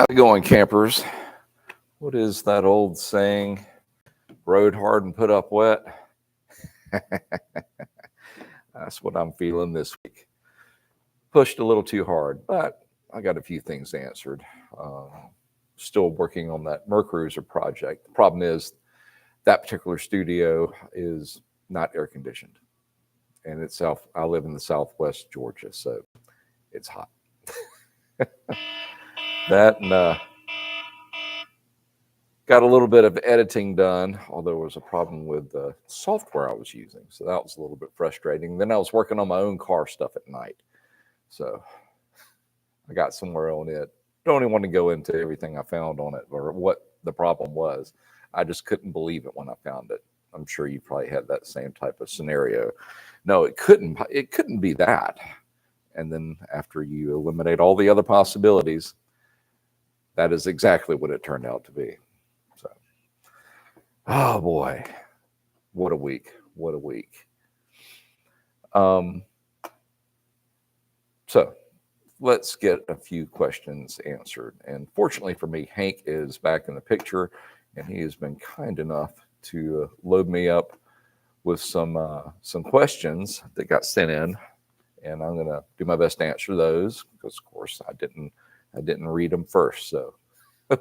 How's it going, campers? What is that old saying? Rode hard and put up wet. That's what I'm feeling this week. Pushed a little too hard, but I got a few things answered. Still working on that Mercruiser project. The problem is that particular studio is not air conditioned, and it's south. I live in the Southwest Georgia, so it's hot. That and got a little bit of editing done, although there was a problem with the software I was using. So that was a little bit frustrating. Then I was working on my own car stuff at night. So I got somewhere on it. Don't even want to go into everything I found on it or what the problem was. I just couldn't believe it when I found it. I'm sure you probably had that same type of scenario. No, it couldn't be that. And then after you eliminate all the other possibilities, that is exactly what it turned out to be. So, oh boy, what a week! What a week. So let's get a few questions answered. And fortunately for me, Hank is back in the picture, and he has been kind enough to load me up with some questions that got sent in, and I'm going to do my best to answer those because, of course, I didn't read them first. So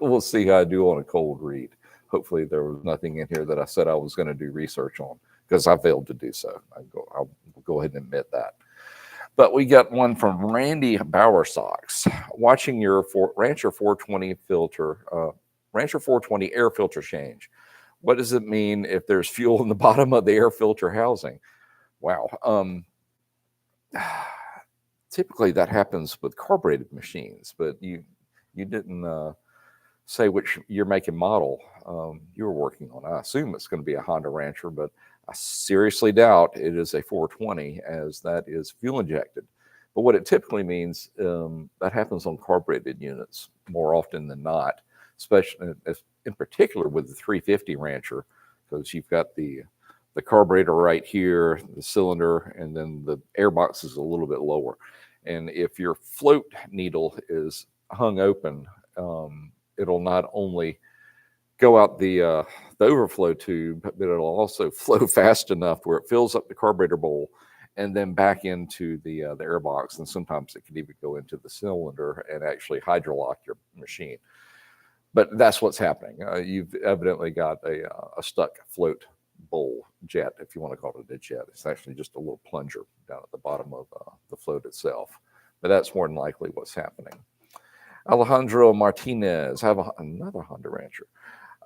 we'll see how I do on a cold read. Hopefully there was nothing in here that I said I was going to do research on because I failed to do so. I'll go ahead and admit that. But we got one from Randy Bowersocks. Watching your Rancher 420 Rancher 420 air filter change. What does it mean if there's fuel in the bottom of the air filter housing? Wow. Typically that happens with carbureted machines, but you didn't say which year, make, and model you were working on. I assume it's going to be a Honda Rancher, but I seriously doubt it is a 420 as that is fuel injected. But what it typically means, that happens on carbureted units more often than not, especially in particular with the 350 Rancher, because you've got the carburetor right here, the cylinder, and then the air box is a little bit lower. And if your float needle is hung open, it'll not only go out the overflow tube, but it'll also flow fast enough where it fills up the carburetor bowl and then back into the air box. And sometimes it can even go into the cylinder and actually hydrolock your machine. But that's what's happening. You've evidently got a stuck float bowl jet, if you want to call it a jet. It's actually just a little plunger down at the bottom of the float itself. But that's more than likely what's happening. Alejandro Martinez, I have another Honda Rancher.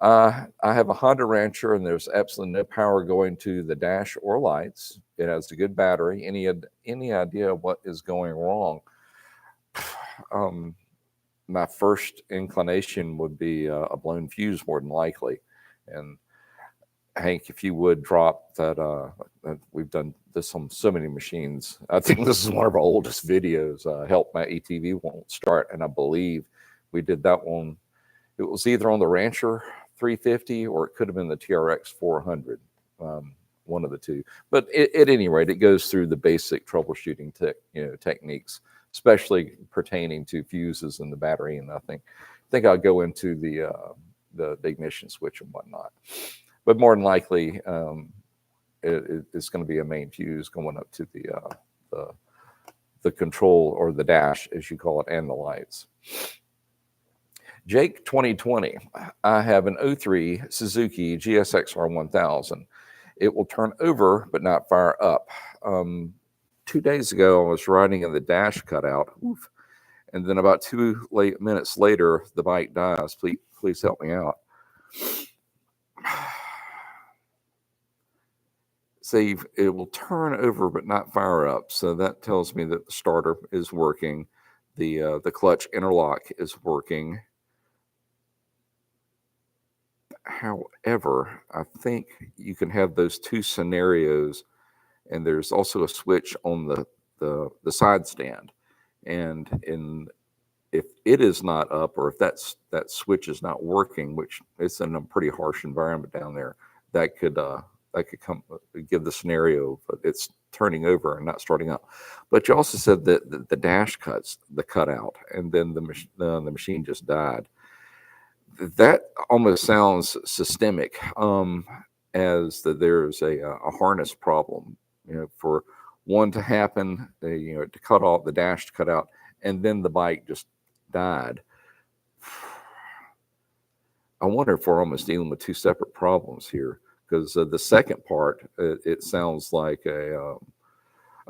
I have a Honda Rancher, and there's absolutely no power going to the dash or lights. It has a good battery. Any idea what is going wrong? My first inclination would be a blown fuse, more than likely. And Hank, if you would drop that, we've done this on so many machines. I think this is one of our oldest videos. Help My ATV Won't Start, and I believe we did that one. It was either on the Rancher 350 or it could have been the TRX 400, one of the two. But at any rate, it goes through the basic troubleshooting techniques, especially pertaining to fuses and the battery. And I think I'll go into the ignition switch and whatnot. But more than likely, it's going to be a main fuse going up to the control, or the dash, as you call it, and the lights. Jake 2020, I have an 03 Suzuki GSX-R 1000. It will turn over but not fire up. 2 days ago, I was riding and the dash cut out. Oof. And then about 2 minutes later, the bike dies. Please help me out. Say it will turn over but not fire up. So that tells me that the starter is working. The clutch interlock is working. However, I think you can have those two scenarios, and there's also a switch on the side stand. And if it is not up, or if that switch is not working, which it's in a pretty harsh environment down there, that could give the scenario, but it's turning over and not starting up. But you also said that the dash cut out, and then the machine just died. That almost sounds systemic, as that there's a harness problem. For one to happen, to cut off the dash to cut out, and then the bike just died. I wonder if we're almost dealing with two separate problems here, because the second part, it sounds like a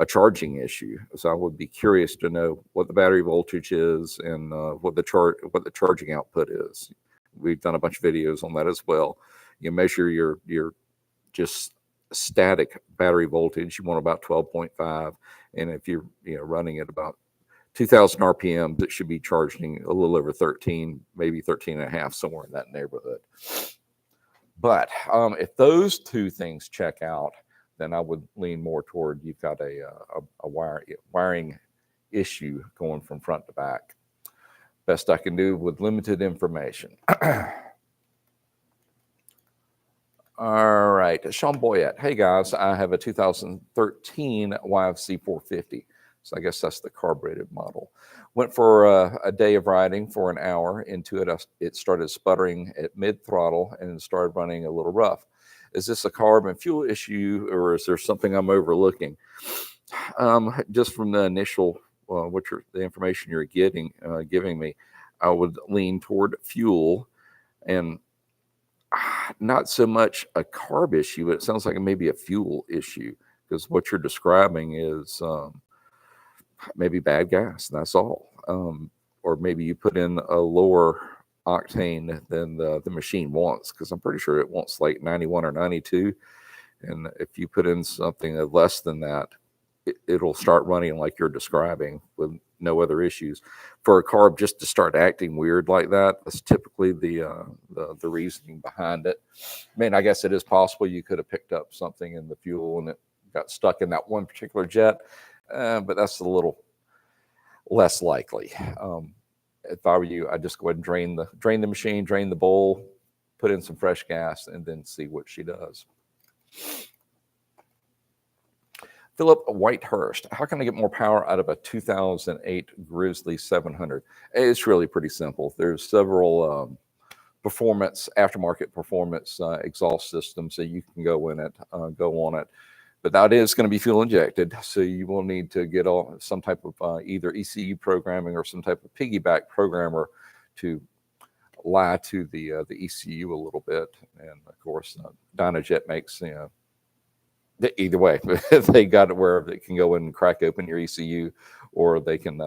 charging issue. So I would be curious to know what the battery voltage is and what the charging output is. We've done a bunch of videos on that as well. You measure your just static battery voltage. You want about 12.5, and if you're running at about 2,000 RPMs, it should be charging a little over 13, maybe 13 and a half, somewhere in that neighborhood. But if those two things check out, then I would lean more toward you've got a wiring issue going from front to back. Best I can do with limited information. All right, Sean Boyette. Hey guys, I have a 2013 YFC 450. So I guess that's the carbureted model. Went for a day of riding for an hour. Into it, it started sputtering at mid throttle and started running a little rough. Is this a carb and fuel issue, or is there something I'm overlooking? Just from the initial, the information you're giving me, I would lean toward fuel, and not so much a carb issue, but it sounds like maybe a fuel issue, because what you're describing is maybe bad gas. That's all. Or maybe you put in a lower octane than the machine wants, because I'm pretty sure it wants like 91 or 92. And if you put in something less than that, it'll start running like you're describing with no other issues. For a carb just to start acting weird like that, that's typically the reasoning behind it. I mean, I guess it is possible you could have picked up something in the fuel and it got stuck in that one particular jet, but that's a little less likely. If I were you, I'd just go ahead and drain the machine, drain the bowl, put in some fresh gas, and then see what she does. Philip Whitehurst, how can I get more power out of a 2008 Grizzly 700? It's really pretty simple. There's several aftermarket performance exhaust systems that you can go on it. But that is going to be fuel injected, so you will need to get some type of either ECU programming or some type of piggyback programmer to lie to the ECU a little bit. And of course, Dynajet makes either way. They got it where it can go in and crack open your ECU, or they can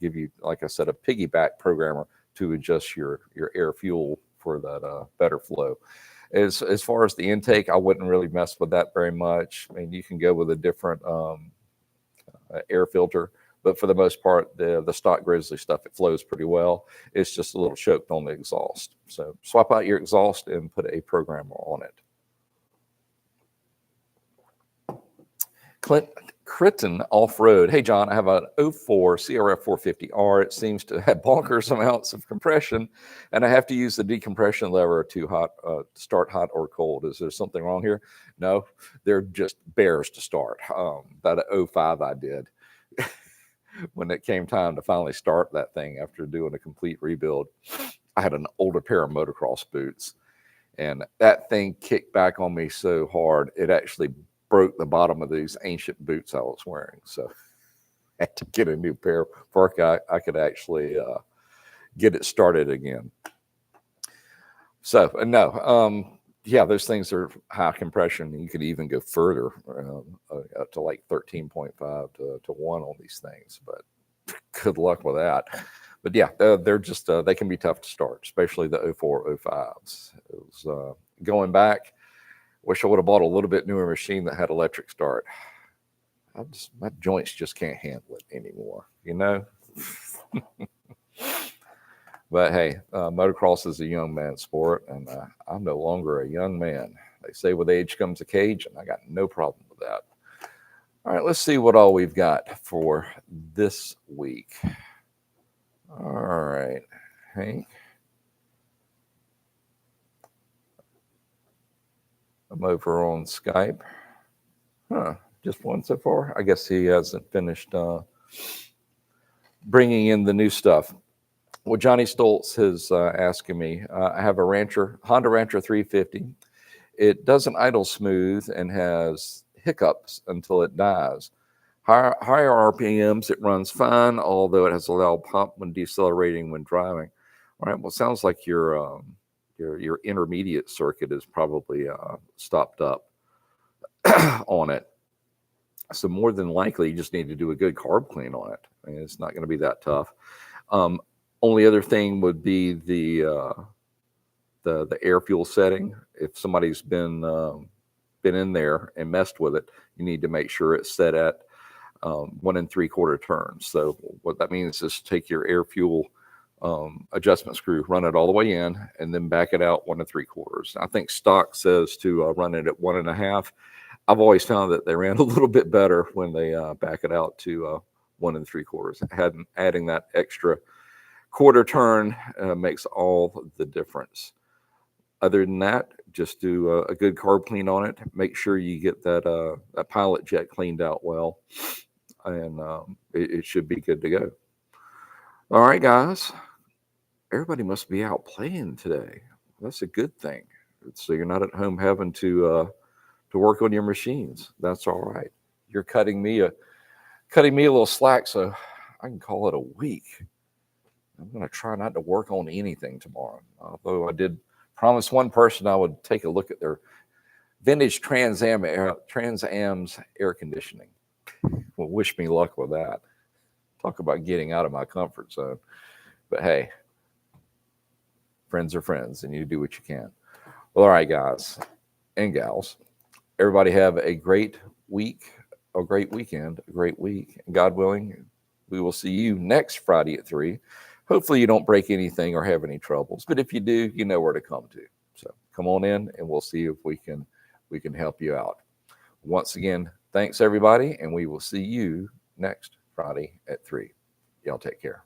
give you, like I said, a piggyback programmer to adjust your air fuel for that better flow. As far as the intake, I wouldn't really mess with that very much. I mean, you can go with a different air filter, but for the most part, the stock Grizzly stuff, it flows pretty well. It's just a little choked on the exhaust. So swap out your exhaust and put a programmer on it. Clint Critton Off-Road. Hey, John, I have an 04 CRF 450R. It seems to have bonkers amounts of compression, and I have to use the decompression lever to start hot or cold. Is there something wrong here? No, they're just bears to start. That 05 I did. When it came time to finally start that thing after doing a complete rebuild, I had an older pair of motocross boots, and that thing kicked back on me so hard, it actually broke the bottom of these ancient boots I was wearing. So I had to get a new pair before I could actually get it started again. So no, yeah, those things are high compression. You could even go further up to like 13.5 to 1 on these things, but good luck with that. But yeah, they're just, they can be tough to start, especially the 04, 05s. It was going back. Wish I would have bought a little bit newer machine that had electric start. My joints just can't handle it anymore, you know? But hey, motocross is a young man's sport, and I'm no longer a young man. They say with age comes a cage, and I got no problem with that. All right, let's see what all we've got for this week. All right, Hank. I'm over on Skype. Huh. Just one so far. I guess he hasn't finished bringing in the new stuff. Well, Johnny Stoltz is asking me. I have a Honda Rancher 350. It doesn't idle smooth and has hiccups until it dies. Higher RPMs, it runs fine, although it has a loud pump when decelerating when driving. All right. Well, it sounds like your intermediate circuit is probably stopped up on it. So more than likely, you just need to do a good carb clean on it. I mean, it's not going to be that tough. Only other thing would be the air fuel setting. If somebody's been in there and messed with it, you need to make sure it's set at 1 3/4 turns. So what that means is take your air fuel adjustment screw, run it all the way in, and then back it out 1 3/4. I think stock says to run it at 1 1/2. I've always found that they ran a little bit better when they back it out to 1 3/4. Adding that extra quarter turn makes all the difference. Other than that, just do a good carb clean on it. Make sure you get that pilot jet cleaned out well, and it should be good to go. All right, guys. Everybody must be out playing today. That's a good thing. So you're not at home having to work on your machines. That's all right. You're cutting me a little slack, so I can call it a week. I'm going to try not to work on anything tomorrow. Although I did promise one person I would take a look at their vintage Trans Am's air conditioning. Well, wish me luck with that. Talk about getting out of my comfort zone. But hey, friends are friends, and you do what you can. Well, all right, guys and gals. Everybody have a great week, a great weekend, a great week. And God willing, we will see you next Friday at 3. Hopefully you don't break anything or have any troubles. But if you do, you know where to come to. So come on in and we'll see if we can help you out. Once again, thanks everybody, and we will see you next Friday at 3. Y'all take care.